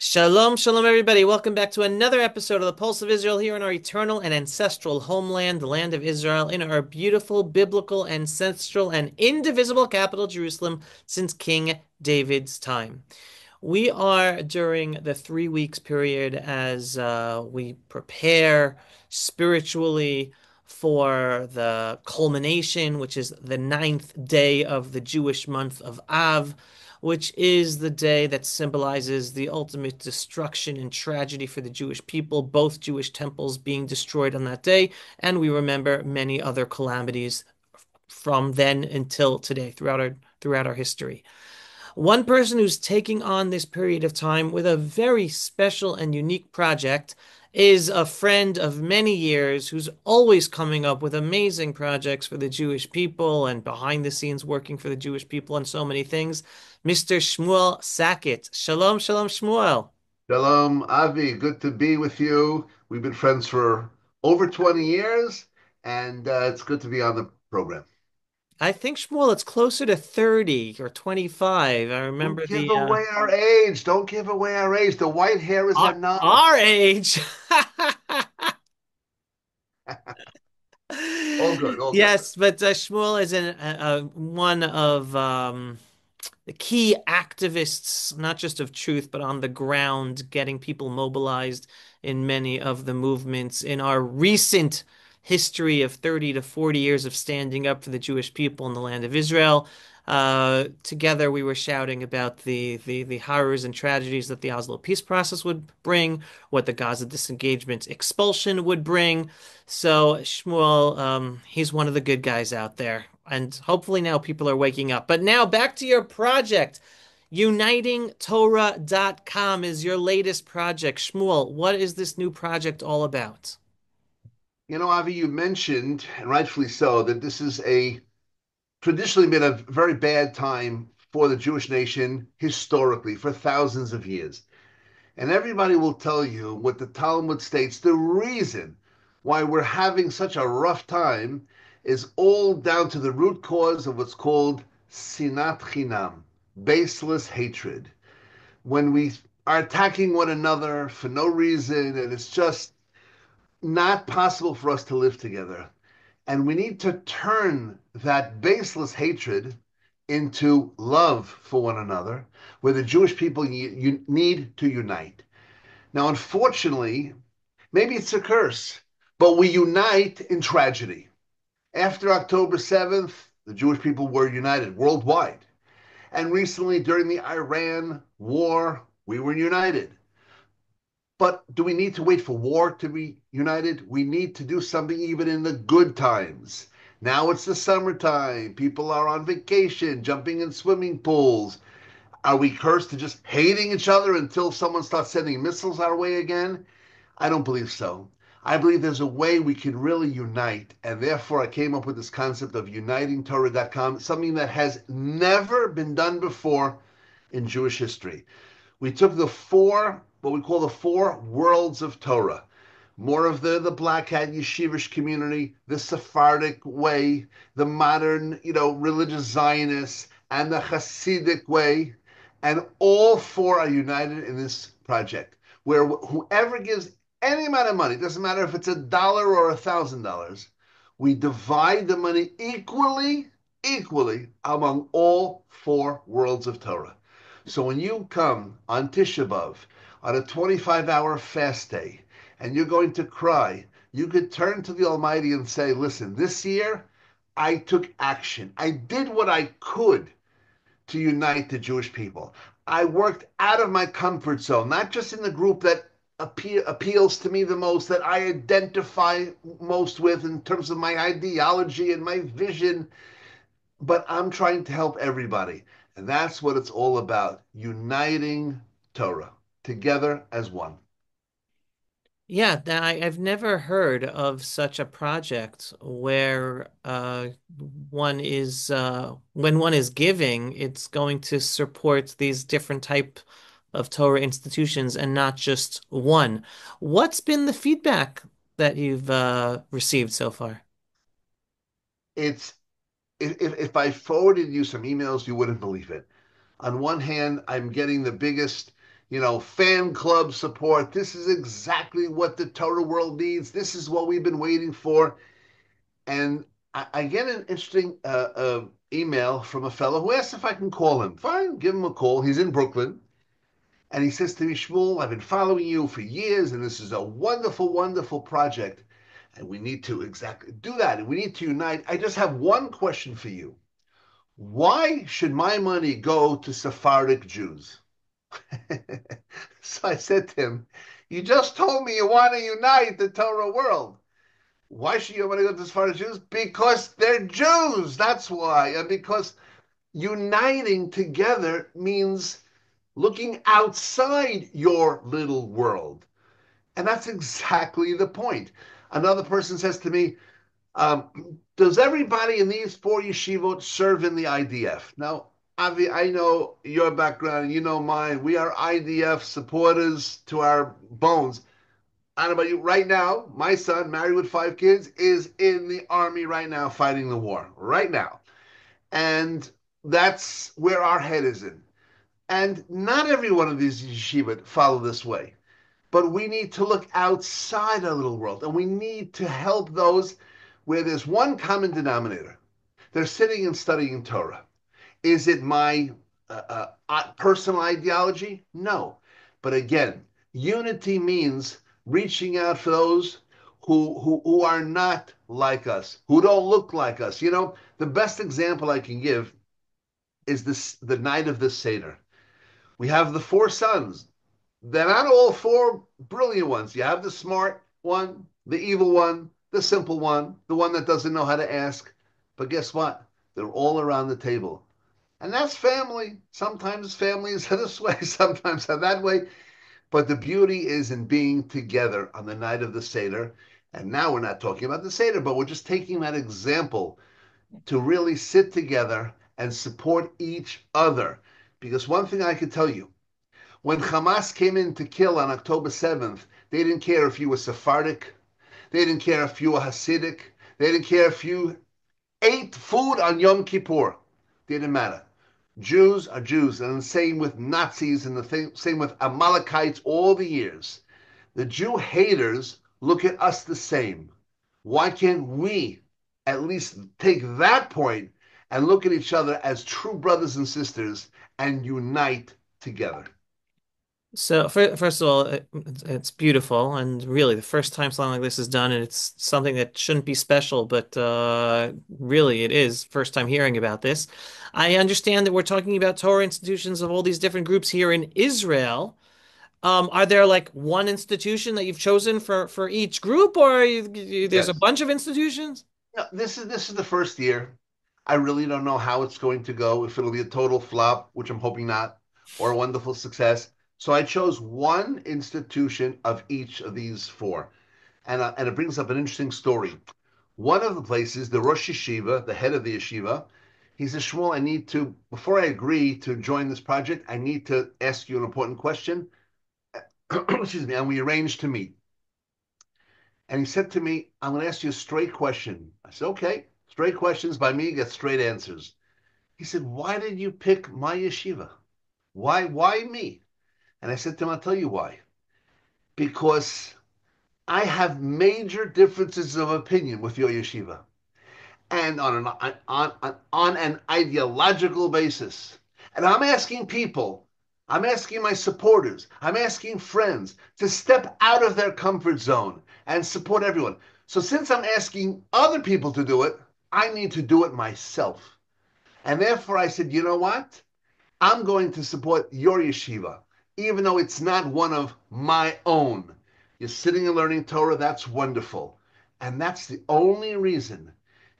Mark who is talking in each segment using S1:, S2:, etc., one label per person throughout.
S1: Shalom, shalom, everybody. Welcome back to another episode of the Pulse of Israel here in our eternal and ancestral homeland, the land of Israel, in our beautiful, biblical, ancestral, and indivisible capital, Jerusalem, since King David's time. We are during the 3 weeks period as we prepare spiritually for the culmination, which is the ninth day of the Jewish month of Av, which is the day that symbolizes the ultimate destruction and tragedy for the Jewish people, both Jewish temples being destroyed on that day, and we remember many other calamities from then until today throughout our history. One person who's taking on this period of time with a very special and unique project is a friend of many years who's always coming up with amazing projects for the Jewish people and behind the scenes working for the Jewish people and so many things. Mr. Shmuel Sackett. Shalom, shalom, Shmuel.
S2: Shalom, Avi. Good to be with you. We've been friends for over 20 years, and it's good to be on the program.
S1: I think Shmuel, it's closer to 30 or 25. I
S2: Don't
S1: remember
S2: give
S1: the
S2: away our age. Don't give away our age. The white hair is enough.
S1: our age.
S2: All good, all good.
S1: Yes, but Shmuel is one of the key activists, not just of truth, but on the ground, getting people mobilized in many of the movements in our recent history of 30 to 40 years of standing up for the Jewish people in the land of Israel. Together, we were shouting about the horrors and tragedies that the Oslo peace process would bring, what the Gaza disengagement expulsion would bring. So Shmuel, he's one of the good guys out there. And hopefully now people are waking up. But now back to your project. UnitingTorah.com is your latest project. Shmuel, what is this new project all about?
S2: You know, Avi, you mentioned, and rightfully so, that this is a traditionally been a very bad time for the Jewish nation historically for thousands of years. And everybody will tell you what the Talmud states the reason why we're having such a rough time is all down to the root cause of what's called sinat chinam, baseless hatred. When we are attacking one another for no reason, and it's just not possible for us to live together. And we need to turn that baseless hatred into love for one another, where the Jewish people need to unite. Now, unfortunately, maybe it's a curse, but we unite in tragedy. After October 7th, the Jewish people were united worldwide. And recently, during the Iran war, we were united. But do we need to wait for war to be united? We need to do something even in the good times. Now it's the summertime. People are on vacation, jumping in swimming pools. Are we cursed to just hating each other until someone starts sending missiles our way again? I don't believe so. I believe there's a way we can really unite. And therefore, I came up with this concept of unitingtorah.com, something that has never been done before in Jewish history. We took the four, what we call the four worlds of Torah. More of the black hat yeshivish community, the Sephardic way, the modern, religious Zionists, and the Hasidic way. And all four are united in this project, where whoever gives any amount of money, doesn't matter if it's $1 or $1,000, we divide the money equally among all four worlds of Torah. So when you come on Tisha B'Av on a 25-hour fast day and you're going to cry, you could turn to the Almighty and say, listen, this year I took action. I did what I could to unite the Jewish people. I worked out of my comfort zone, not just in the group that appeals to me the most, that I identify most with in terms of my ideology and my vision, but I'm trying to help everybody. And that's what it's all about, uniting Torah together as one.
S1: Yeah, I've never heard of such a project where when one is giving, it's going to support these different type of Torah institutions and not just one. What's been the feedback that you've received so far?
S2: It's if I forwarded you some emails, you wouldn't believe it. On one hand, I'm getting the biggest, fan club support. This is exactly what the Torah world needs. This is what we've been waiting for. And I get an interesting email from a fellow who asks if I can call him. Fine, give him a call. He's in Brooklyn. And he says to me, Shmuel, I've been following you for years, and this is a wonderful, wonderful project. And we need to exactly do that. And we need to unite. I just have one question for you. Why should my money go to Sephardic Jews? So I said to him, you just told me you want to unite the Torah world. Why should you want to go to Sephardic Jews? Because they're Jews. That's why. And because uniting together means looking outside your little world. And that's exactly the point. Another person says to me, does everybody in these four yeshivot serve in the IDF? Now, Avi, I know your background and you know mine. We are IDF supporters to our bones. I don't know about you. Right now, my son, married with 5 kids, is in the army right now fighting the war. Right now. And that's where our head is in. And not every one of these yeshivot follow this way. But we need to look outside our little world and we need to help those where there's one common denominator. They're sitting and studying Torah. Is it my personal ideology? No. But again, unity means reaching out for those who are not like us, who don't look like us. The best example I can give is the night of the Seder. We have the four sons. They're not all four brilliant ones. You have the smart one, the evil one, the simple one, the one that doesn't know how to ask. But guess what? They're all around the table. And that's family. Sometimes families are this way, sometimes are that way. But the beauty is in being together on the night of the Seder. And now we're not talking about the Seder, but we're just taking that example to really sit together and support each other. Because one thing I can tell you, when Hamas came in to kill on October 7th, they didn't care if you were Sephardic, they didn't care if you were Hasidic, they didn't care if you ate food on Yom Kippur. Didn't matter. Jews are Jews, and the same with Nazis, and the same with Amalekites all the years. The Jew haters look at us the same. Why can't we at least take that point and look at each other as true brothers and sisters and unite together?
S1: So, first of all, it's beautiful, and really, the first time something like this is done, and it's something that shouldn't be special, but really, it is. First time hearing about this. I understand that we're talking about Torah institutions of all these different groups here in Israel. Are there like one institution that you've chosen for each group, or there's a
S2: Yes.
S1: bunch of institutions?
S2: No, this is the first year. I really don't know how it's going to go, if it'll be a total flop, which I'm hoping not, or a wonderful success. So I chose one institution of each of these four. And it brings up an interesting story. One of the places, the Rosh Yeshiva, the head of the yeshiva, he says, Shmuel, before I agree to join this project, I need to ask you an important question. Excuse me. And we arranged to meet. And he said to me, I'm going to ask you a straight question. I said, okay, straight questions by me get straight answers. He said, why did you pick my yeshiva? Why me? And I said to him, I'll tell you why. Because I have major differences of opinion with your yeshiva. And on an ideological basis. And I'm asking my supporters, I'm asking friends to step out of their comfort zone and support everyone. So since I'm asking other people to do it, I need to do it myself. And therefore I said, you know what? I'm going to support your yeshiva, even though it's not one of my own. You're sitting and learning Torah, that's wonderful. And that's the only reason.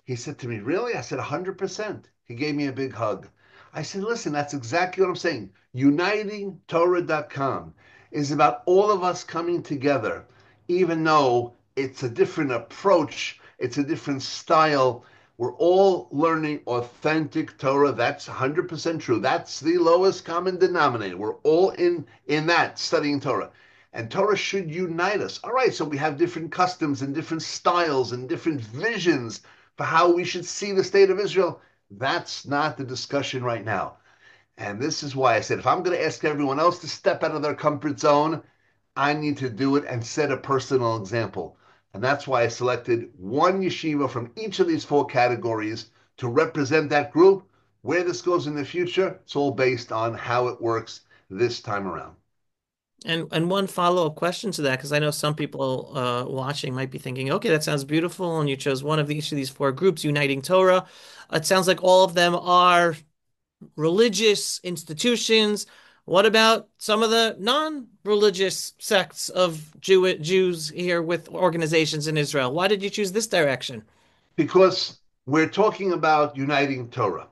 S2: He said to me, really? I said, 100%. He gave me a big hug. I said, listen, that's exactly what I'm saying. UnitingTorah.com is about all of us coming together, even though it's a different approach, it's a different style. We're all learning authentic Torah. That's 100% true. That's the lowest common denominator. We're all in that, studying Torah. And Torah should unite us. All right, so we have different customs and different styles and different visions for how we should see the state of Israel. That's not the discussion right now. And this is why I said if I'm going to ask everyone else to step out of their comfort zone, I need to do it and set a personal example. And that's why I selected one yeshiva from each of these four categories to represent that group. Where this goes in the future, it's all based on how it works this time around.
S1: And one follow-up question to that, because I know some people watching might be thinking, okay, that sounds beautiful, and you chose one of each of these four groups, Uniting Torah. It sounds like all of them are religious institutions. What about some of the non-religious sects of Jews here with organizations in Israel? Why did you choose this direction?
S2: Because we're talking about uniting Torah.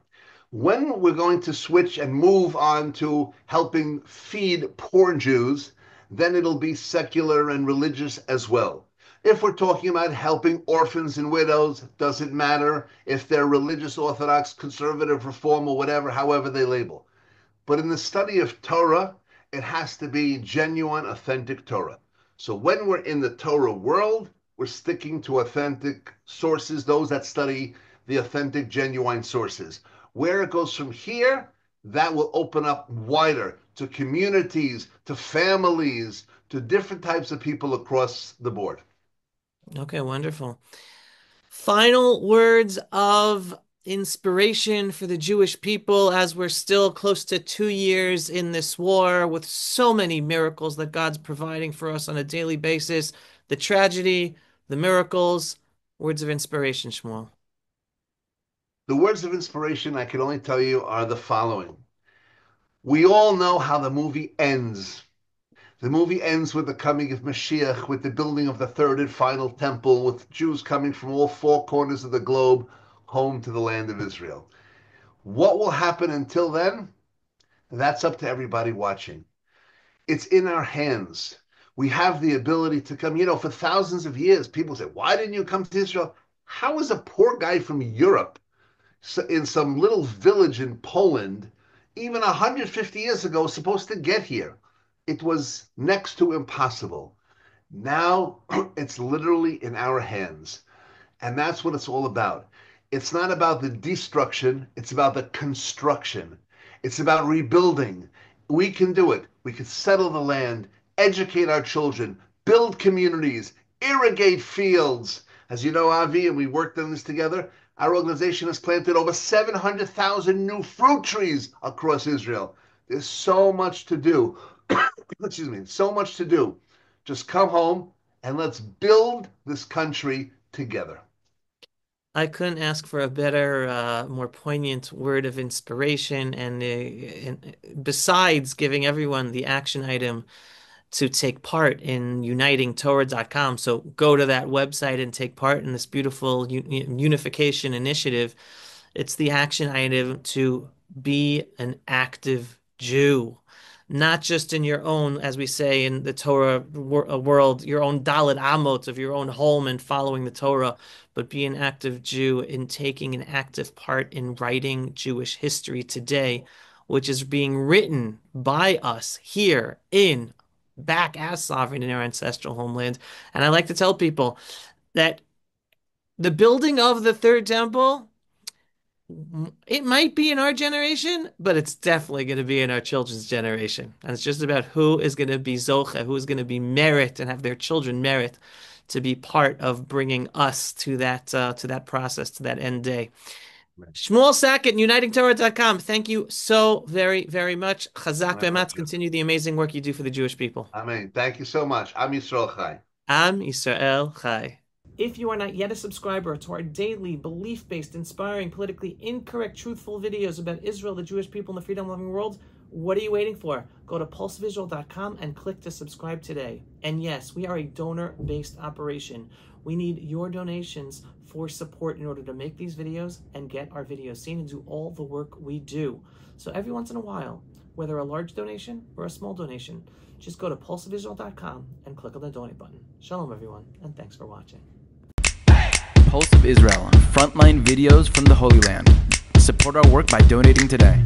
S2: When we're going to switch and move on to helping feed poor Jews, then it'll be secular and religious as well. If we're talking about helping orphans and widows, doesn't matter if they're religious, Orthodox, conservative, reform, or whatever, however they label. But in the study of Torah, it has to be genuine, authentic Torah. So when we're in the Torah world, we're sticking to authentic sources, those that study the authentic, genuine sources. Where it goes from here, that will open up wider to communities, to families, to different types of people across the board.
S1: Okay, wonderful. Final words of inspiration for the Jewish people as we're still close to 2 years in this war with so many miracles that God's providing for us on a daily basis. The tragedy, the miracles, words of inspiration, Shmuel.
S2: The words of inspiration I can only tell you are the following. We all know how the movie ends. The movie ends with the coming of Mashiach, with the building of the third and final temple, with Jews coming from all four corners of the globe home to the land of Israel. What will happen until then? That's up to everybody watching. It's in our hands. We have the ability to come. For thousands of years, people say, why didn't you come to Israel? How is a poor guy from Europe in some little village in Poland, even 150 years ago, supposed to get here? It was next to impossible. Now it's literally in our hands. And that's what it's all about. It's not about the destruction, it's about the construction. It's about rebuilding. We can do it. We can settle the land, educate our children, build communities, irrigate fields. As you know, Avi, and we worked on this together, our organization has planted over 700,000 new fruit trees across Israel. There's so much to do. Excuse me, so much to do. Just come home and let's build this country together.
S1: I couldn't ask for a better, more poignant word of inspiration. And besides giving everyone the action item to take part in unitingtorah.com. So go to that website and take part in this beautiful unification initiative. It's the action item to be an active Jew, not just in your own, as we say in the Torah world, your own Dalit Amot of your own home and following the Torah, but be an active Jew in taking an active part in writing Jewish history today, which is being written by us here in back as sovereign in our ancestral homeland. And I like to tell people that the building of the third temple, it might be in our generation, but it's definitely going to be in our children's generation. And it's just about who is going to be Zocha, who is going to be merit and have their children merit to be part of bringing us to that process, to that end day. Shmuel Sackett, unitingtorah.com. Thank you so very, very much. Chazak
S2: My
S1: Be'ematz,
S2: pleasure.
S1: continue the amazing work you do for the Jewish people.
S2: Amen. Thank you so much. Am Yisrael Chai.
S1: Am Yisrael Chai. If you are not yet a subscriber to our daily, belief-based, inspiring, politically incorrect, truthful videos about Israel, the Jewish people, and the freedom-loving world, what are you waiting for? Go to pulsevisual.com and click to subscribe today. And yes, we are a donor-based operation. We need your donations for support in order to make these videos and get our videos seen and do all the work we do. So every once in a while, whether a large donation or a small donation, just go to pulsevisual.com and click on the donate button. Shalom, everyone, and thanks for watching.
S3: Pulse of Israel, frontline videos from the Holy Land. Support our work by donating today.